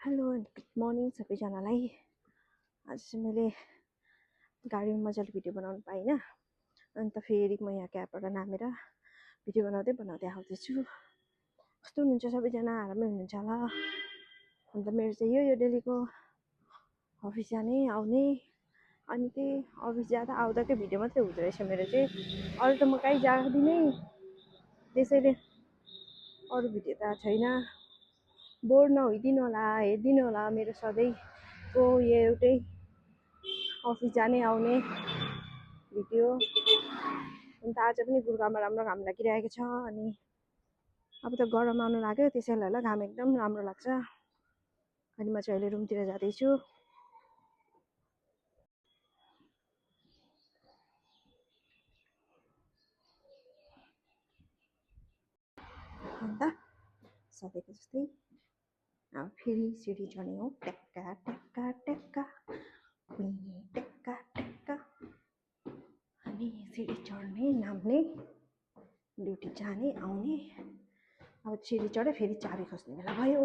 Hello good morning सबैजनालाई। आज चाहिँ मैले गाडीमा मजाले भिडियो बनाउनु पाइनँ, अन्त फेरि म यहाँ क्याबबाट नामेर भिडियो बनाउँदै आउँदैछु। कस्तो हुनुहुन्छ सबैजना? आरामै हुनुहुन्छ होला। अन्त मेरो चाहिँ यो डेलीको अफिस जाने आउने, अनि त्यही अफिस जाँदा आउँदाकै भिडियो मात्रै हुँदो रहेछ मेरो चाहिँ। अरू त म कहीँ जाँदिनै, त्यसैले अरू भिडियो त छैन। बोर नहोइदिनु होला, हेरिदिनु होला मेरो सधैँको यो एउटै अफिस जाने आउने भिडियो। अन्त आज पनि गुरुगाउँमा राम्रो घाम लागिरहेको छ, अनि अब त गरम आउनु लाग्यो, त्यसैले होला घाम एकदम राम्रो लाग्छ। अनि म चाहिँ अहिले रुमतिर जाँदैछु। अन्त सधैँको जस्तै अब फेरि सिडी चढ्ने हो। टेक्का टेक्का टेक्का टेक्का टेक्का, अनि सिडी चढ्ने, नाम्ने, ड्युटी जाने आउने। अब सिडी चढ्यो, फेरि चाबी खोज्ने बेला भयो।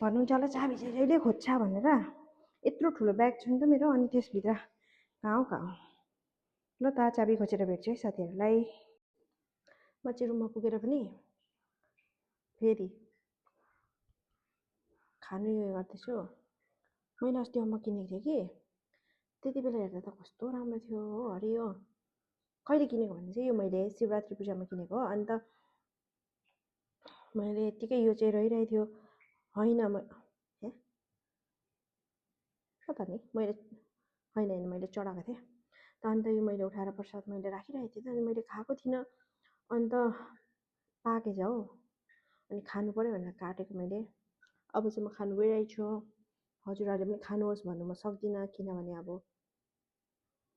भन्नुहुन्छ होला चाबी चाहिँ जहिले खोज्छ भनेर। यत्रो ठुलो ब्याग छ नि त मेरो, अनि त्यसभित्र कहाँ हो। ल त चाबी खोजेर भेट्छु है साथीहरूलाई। म चाहिँ रुममा पुगेर पनि फेरि खानु यो गर्दैछु। मैले अस्ति अम्बक किनेको थिएँ कि, त्यति बेला हेर्दा त कस्तो राम्रो थियो हो। अरे यो कहिले किनेको भने चाहिँ यो मैले शिवरात्रि पूजामा किनेको हो। अन्त मैले यत्तिकै यो चाहिँ रहिरहेको थियो, होइन पता नि मैले होइन मैले चढाएको थिएँ त। अन्त यो मैले उठाएर प्रसाद मैले राखिरहेको थिएँ त, अनि मैले खाएको थिइनँ। अन्त पाकेछ हो, अनि खानु पऱ्यो भनेर काटेको मैले। अब चाहिँ म खानु गइरहेको छु। हजुरहरूले पनि खानुहोस् भन्नु म सक्दिनँ, किनभने अब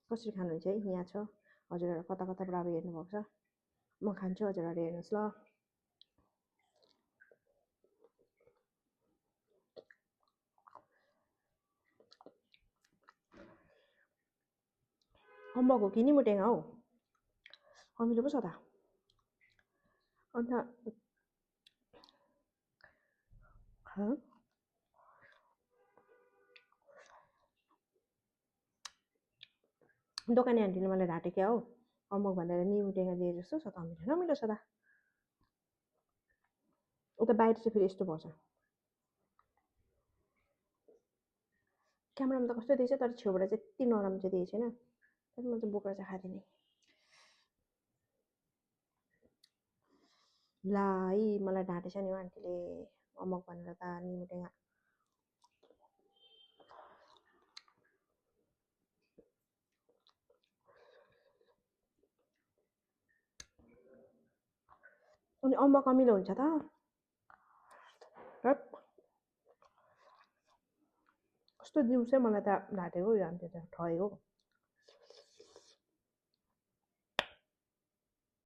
कसरी खानुहुन्छ है, यहाँ छ हजुरहरू कता कताबाट अब हेर्नुभएको छ। म खान्छु, हजुरहरू हेर्नुहोस् ल। अम्बक हो कि निमुटेङ्गा हौ, अमिलो पो छ त। अन्त दोकाने आन्टीले मलाई ढाँटे क्या हो, अम्बक भनेर निमुटेङ्गा दिए जस्तो छ त, अमिलो नमिलो छ त। उता बाहिर चाहिँ फेरि यस्तो भएछ, क्यामेरामा त कस्तो दिएछ, तर छेउबाट चाहिँ यति नरम चाहिँ दिएको छैन। तर म चाहिँ बोक्रा चाहिँ खाँदिनँ। ला है मलाई ढाँटेछ नि हो आन्टीले, अम्बक भनेर त निमुटेङ्गा। अनि अम्बक अमिलो हुन्छ त। कस्तो दिउँसै मलाई त ढाँटेको यो आन्टी त, ठगेको।